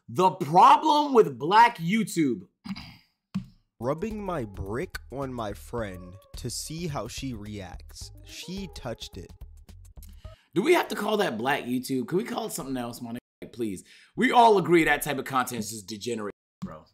The problem with black YouTube. Rubbing my brick on my friend to see how she reacts. She touched it. Do we have to call that black YouTube? Can we call it something else, my nigga? Please. We all agree that type of content is just degenerate, bro.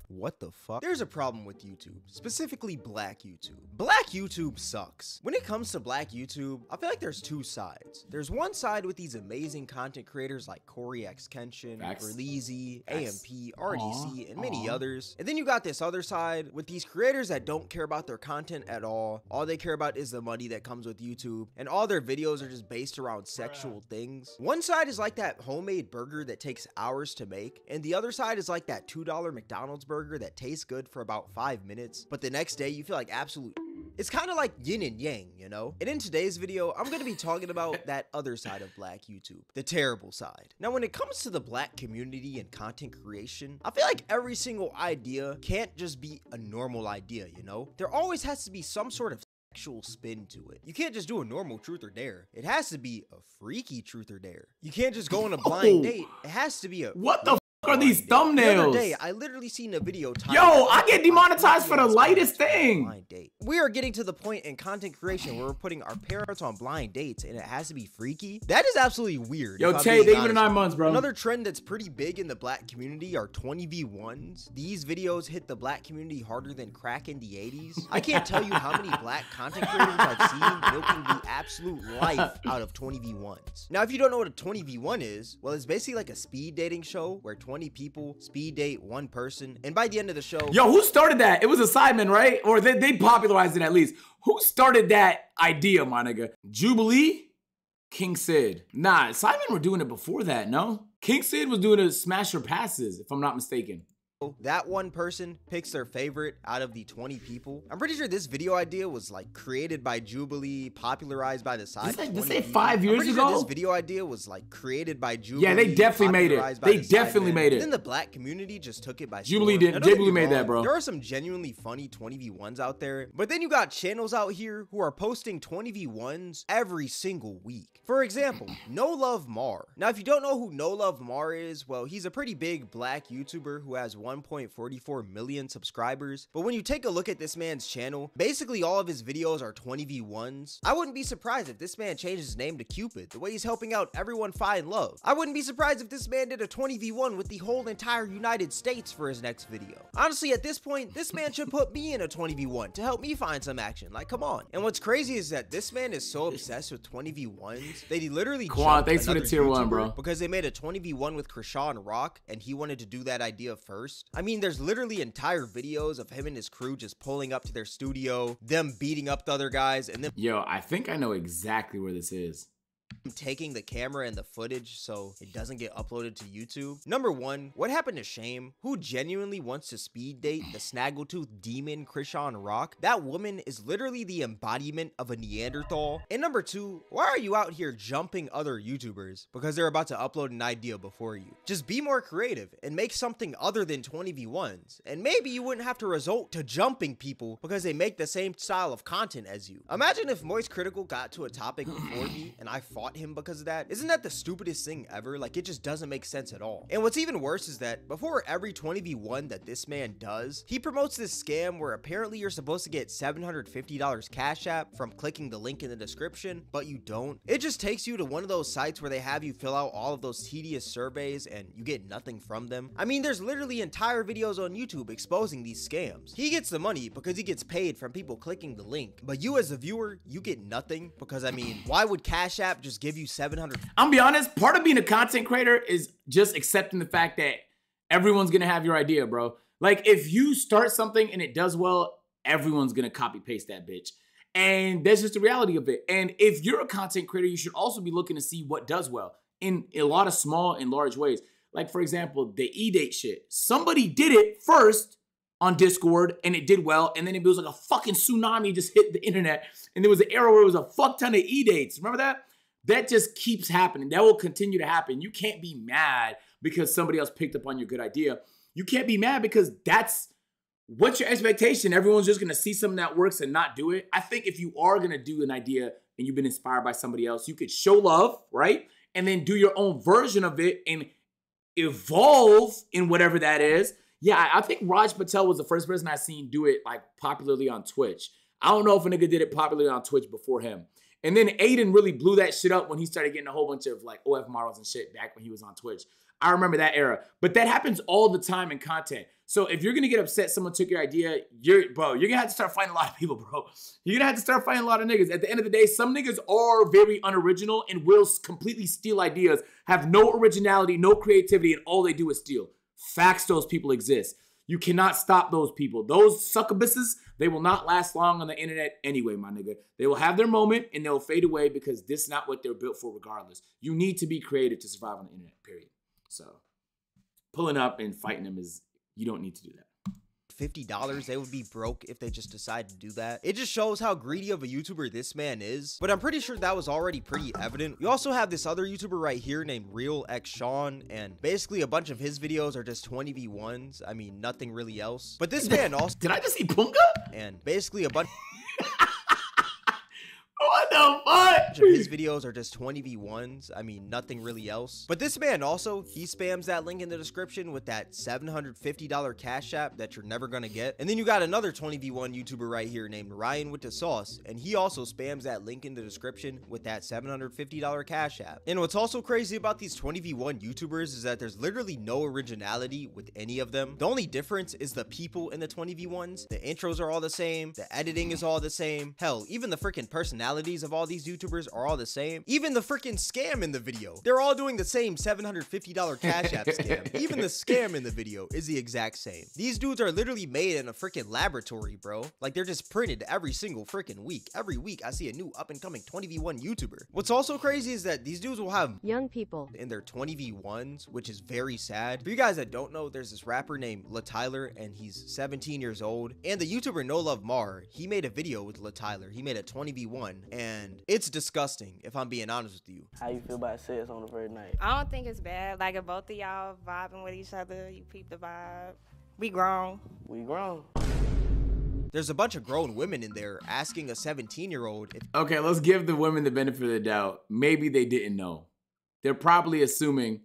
What the fuck? There's a problem with YouTube, specifically black YouTube. Black YouTube sucks. When it comes to black YouTube, I feel like there's two sides. There's one side with these amazing content creators like Corey X Kenshin, Verleezy, AMP, RDC, and many others. And then you got this other side with these creators that don't care about their content at all. All they care about is the money that comes with YouTube, and all their videos are just based around sexual things. One side is like that homemade burger that takes hours to make, and the other side is like that $2 McDonald's burger that tastes good for about 5 minutes, but the next day you feel like absolute. It's kind of like yin and yang, you know? And in today's video, I'm going to be talking about that other side of black YouTube, the terrible side. Now, when it comes to the black community and content creation, I feel like every single idea can't just be a normal idea, you know? There always has to be some sort of sexual spin to it. You can't just do a normal truth or dare. It has to be a freaky truth or dare. You can't just go on a blind date. It has to be a what the are these thumbnails? The other day, I literally seen a video. Yo, I get demonetized for the lightest thing. Blind date. We are getting to the point in content creation where we're putting our parents on blind dates and it has to be freaky. That is absolutely weird. Yo, Tay, thank you for 9 months, bro. Another trend that's pretty big in the black community are 20v1s. These videos hit the black community harder than crack in the 80s. I can't tell you how many black content creators I've seen milking the absolute life out of 20v1s. Now, if you don't know what a 20v1 is, well, it's basically like a speed dating show where 20 people speed date one person, and by the end of the show, yo, who started that? It was a Simon, right? Or they popularized it at least. Who started that idea, my nigga? Jubilee? King Sid. Nah, Simon were doing it before that, no? King Sid was doing a smasher passes, if I'm not mistaken. That one person picks their favorite out of the 20 people. I'm pretty sure this video idea was like created by Jubilee, popularized by the side. Did they say 5 years ago? Sure this video idea was like created by Jubilee. Yeah, they definitely made it. They definitely made it. Then the black community just took it by Jubilee did. Jubilee made that, bro. There are some genuinely funny 20v1s out there, but then you got channels out here who are posting 20v1s every single week. For example, No Love Mar. Now, if you don't know who No Love Mar is, well, he's a pretty big black YouTuber who has 1.44 million subscribers. But when you take a look at this man's channel, basically all of his videos are 20v1s. I wouldn't be surprised if this man changed his name to Cupid, the way he's helping out everyone find love. I wouldn't be surprised if this man did a 20v1 with the whole entire United States for his next video. Honestly, at this point, this man should put me in a 20v1 to help me find some action. Like, come on. And what's crazy is that this man is so obsessed with 20v1s that he literally thanks for the tier 1, bro. Because they made a 20v1 with Krishan Rock and he wanted to do that idea first. I mean, there's literally entire videos of him and his crew just pulling up to their studio, them beating up the other guys, and then yo, I think I know exactly where this is. Taking the camera and the footage so it doesn't get uploaded to YouTube. Number one, what happened to Shame? Who genuinely wants to speed date the snaggletooth demon Krishan Rock? That woman is literally the embodiment of a Neanderthal. And number two, why are you out here jumping other YouTubers because they're about to upload an idea before you? Just be more creative and make something other than 20v1s, and maybe you wouldn't have to resort to jumping people because they make the same style of content as you. Imagine if Moist Critical got to a topic before me and I fought him because of that. Isn't that the stupidest thing ever? Like, it just doesn't make sense at all. And what's even worse is that before every 20v1 that this man does, he promotes this scam where apparently you're supposed to get $750 Cash App from clicking the link in the description, but you don't. It just takes you to one of those sites where they have you fill out all of those tedious surveys and you get nothing from them. I mean, there's literally entire videos on YouTube exposing these scams. He gets the money because he gets paid from people clicking the link, but you as a viewer, you get nothing because, I mean, why would Cash App just give you 700? I'm gonna be honest, part of being a content creator is just accepting the fact that everyone's gonna have your idea, bro. Like, if you start something and it does well, everyone's gonna copy paste that bitch. And that's just the reality of it. And if you're a content creator, you should also be looking to see what does well in a lot of small and large ways. Like, for example, the e-date shit. Somebody did it first on Discord and it did well, and then it was like a fucking tsunami just hit the internet, and there was an era where it was a fuck ton of e-dates. Remember that? That just keeps happening. That will continue to happen. You can't be mad because somebody else picked up on your good idea. You can't be mad because that's what's your expectation. Everyone's just gonna see something that works and not do it. I think if you are gonna do an idea and you've been inspired by somebody else, you could show love, right? And then do your own version of it and evolve in whatever that is. Yeah, I think Raj Patel was the first person I seen do it like popularly on Twitch. I don't know if a nigga did it popularly on Twitch before him. And then Aiden really blew that shit up when he started getting a whole bunch of like OF models and shit back when he was on Twitch. I remember that era. But that happens all the time in content. So if you're gonna get upset someone took your idea, you're gonna have to start fighting a lot of people, bro. You're gonna have to start fighting a lot of niggas. At the end of the day, some niggas are very unoriginal and will completely steal ideas, have no originality, no creativity, and all they do is steal. Facts, those people exist. You cannot stop those people. Those succubuses, they will not last long on the internet anyway, my nigga. They will have their moment and they'll fade away because this is not what they're built for regardless. You need to be creative to survive on the internet, period. So pulling up and fighting them you don't need to do that. $50, they would be broke if they just decide to do that. It just shows how greedy of a YouTuber this man is, but I'm pretty sure that was already pretty evident. You also have this other YouTuber right here named Real X Sean, and basically a bunch of his videos are just 20v1s. I mean, nothing really else. But this man also— Did I just see Punga? And basically a bunch— What the fuck? His videos are just 20v1s. I mean, nothing really else. But this man also, he spams that link in the description with that $750 cash app that you're never gonna get. And then you got another 20v1 YouTuber right here named Ryan with the Sauce, and he also spams that link in the description with that $750 cash app. And what's also crazy about these 20v1 YouTubers is that there's literally no originality with any of them. The only difference is the people in the 20v1s. The intros are all the same. The editing is all the same. Hell, even the freaking personalities of all these YouTubers are all the same. Even the freaking scam in the video, they're all doing the same $750 cash app scam. Even the scam in the video is the exact same. These dudes are literally made in a freaking laboratory, bro. Like, they're just printed every single freaking week. Every week I see a new up and coming 20v1 YouTuber. What's also crazy is that these dudes will have young people in their 20v1s, which is very sad. For you guys that don't know, there's this rapper named La Tyler, and he's 17 years old. And the YouTuber No Love Mar, he made a video with La Tyler. He made a 20v1, and it's disgusting, if I'm being honest with you. How you feel about sex on the first night? I don't think it's bad. Like, if both of y'all vibing with each other, you peep the vibe. We grown. We grown. There's a bunch of grown women in there asking a 17-year-old if— Okay, let's give the women the benefit of the doubt. Maybe they didn't know. They're probably assuming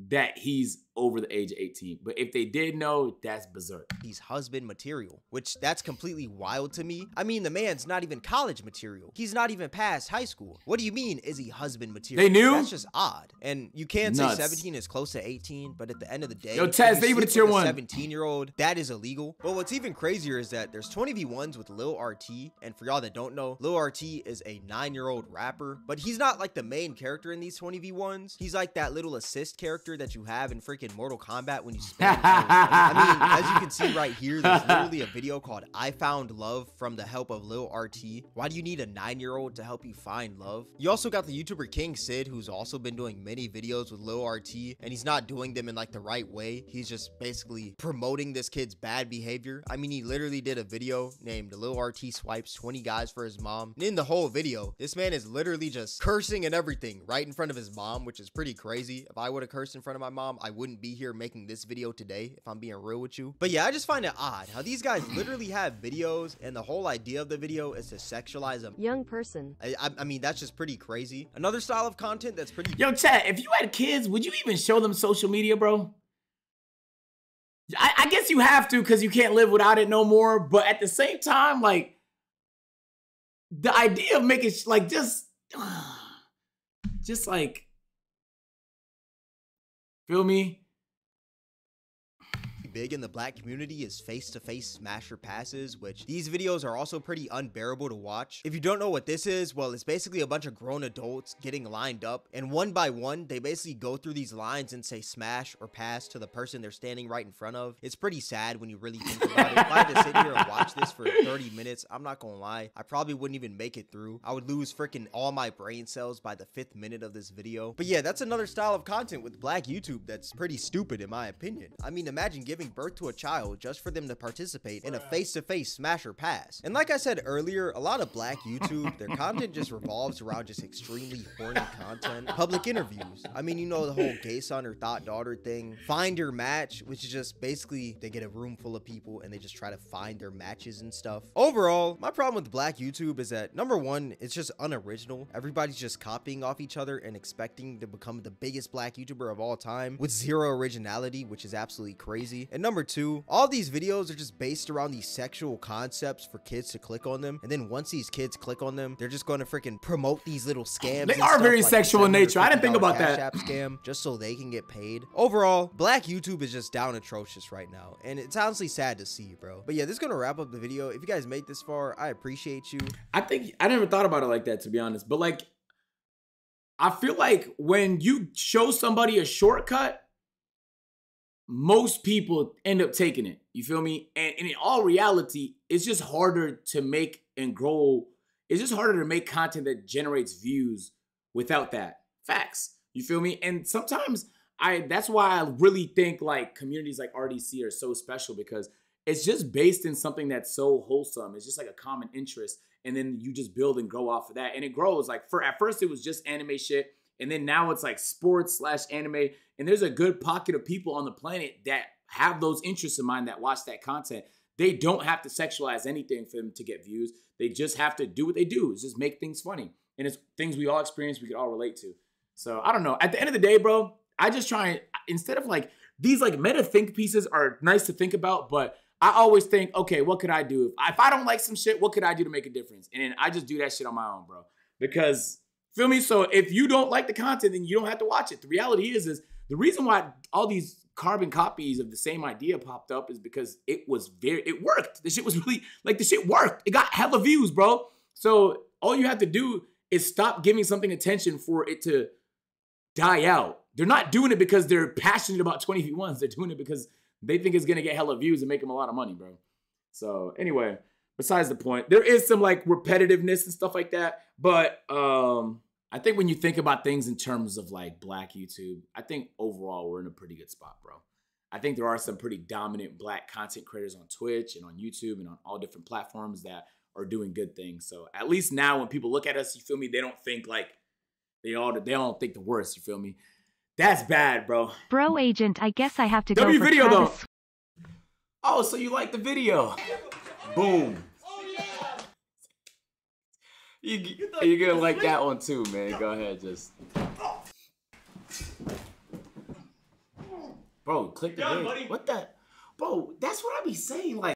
that he's over the age of 18. But if they did know, that's berserk. he's husband material, which that's completely wild to me. I mean, the man's not even college material. He's not even past high school. What do you mean, is he husband material? They knew? That's just odd. And you can't Nuts. say 17 is close to 18, but at the end of the day, Yo, Taz, they even a tier 1. 17-year-old, that is illegal. But what's even crazier is that there's 20v1s with Lil RT, and for y'all that don't know, Lil RT is a 9-year-old rapper, but he's not like the main character in these 20v1s. He's like that little assist character that you have in freaking Mortal Kombat when you spam. I mean, as you can see right here, there's literally a video called I Found Love from the help of Lil RT. Why do you need a 9-year-old to help you find love? You also got the YouTuber King Sid, who's also been doing many videos with Lil RT, and he's not doing them in like the right way. He's just basically promoting this kid's bad behavior. I mean, he literally did a video named Lil RT Swipes 20 Guys for His Mom. And in the whole video, this man is literally just cursing and everything right in front of his mom, which is pretty crazy. If I would have cursed in front of my mom, I wouldn't be here making this video today, if I'm being real with you. But yeah, I just find it odd how these guys literally have videos and the whole idea of the video is to sexualize a young person. I mean, that's just pretty crazy. Another style of content that's pretty— Yo, chat, if you had kids, would you even show them social media, bro? I guess you have to because you can't live without it no more. But at the same time, like, the idea of making, like, just like, feel me? big in the black community is face-to-face smasher passes, which these videos are also pretty unbearable to watch. If you don't know what this is, well, it's basically a bunch of grown adults getting lined up, and one by one, they basically go through these lines and say smash or pass to the person they're standing right in front of. It's pretty sad when you really think about it. If I had to sit here and watch this for 30 minutes, I'm not gonna lie, I probably wouldn't even make it through. I would lose freaking all my brain cells by the 5th minute of this video. But yeah, that's another style of content with black YouTube that's pretty stupid in my opinion. I mean, imagine giving giving birth to a child just for them to participate in a face-to-face smash or pass. And like I said earlier, a lot of black YouTube, their content just revolves around just extremely horny content, public interviews. I mean, you know, the whole gay son or thought daughter thing, find your match, which is just basically they get a room full of people and they just try to find their matches and stuff. Overall, my problem with black YouTube is that number one, it's just unoriginal. Everybody's just copying off each other and expecting to become the biggest black YouTuber of all time with zero originality, which is absolutely crazy. And number two, all these videos are just based around these sexual concepts for kids to click on them. And then once these kids click on them, they're just going to freaking promote these little scams. They are very sexual in nature. I didn't think about that. Cash App scam just so they can get paid. Overall, black YouTube is just down atrocious right now. And it's honestly sad to see, bro. But yeah, this is going to wrap up the video. If you guys made this far, I appreciate you. I think I never thought about it like that, to be honest. But like, I feel like when you show somebody a shortcut, most people end up taking it. You feel me? And in all reality, it's just harder to make and grow. It's just harder to make content that generates views without that. Facts. You feel me? And sometimes that's why I really think like communities like RDC are so special, because it's just based in something that's so wholesome. It's just like a common interest. And then you just build and grow off of that. And it grows. Like at first it was just anime shit. And then now it's like sports / anime. And there's a good pocket of people on the planet that have those interests in mind that watch that content. They don't have to sexualize anything for them to get views. They just have to do what they do. It's just make things funny. And it's things we all experience, we could all relate to. So I don't know. At the end of the day, bro, I just try, instead of like, these like meta think pieces are nice to think about, but I always think, okay, what could I do? If I don't like some shit, what could I do to make a difference? And then I just do that shit on my own, bro. Because, feel me? So if you don't like the content, then you don't have to watch it. The reality is the reason why all these carbon copies of the same idea popped up is because it worked. The shit was really, like, the shit worked. It got hella views, bro. So all you have to do is stop giving something attention for it to die out. They're not doing it because they're passionate about 20v1s. They're doing it because they think it's going to get hella views and make them a lot of money, bro. So anyway, besides the point, there is some like repetitiveness and stuff like that. But I think when you think about things in terms of like black YouTube, I think overall we're in a pretty good spot, bro. I think there are some pretty dominant black content creators on Twitch and on YouTube and on all different platforms that are doing good things. So at least now when people look at us, you feel me, they don't think like they don't think the worst, you feel me? That's bad, bro. Bro agent, I guess I have to go for video Travis. though. Oh, so you like the video. Boom. You're gonna like that one too, man. Go ahead, just. Bro, click the video. What the? Bro, that's what I be saying. Like,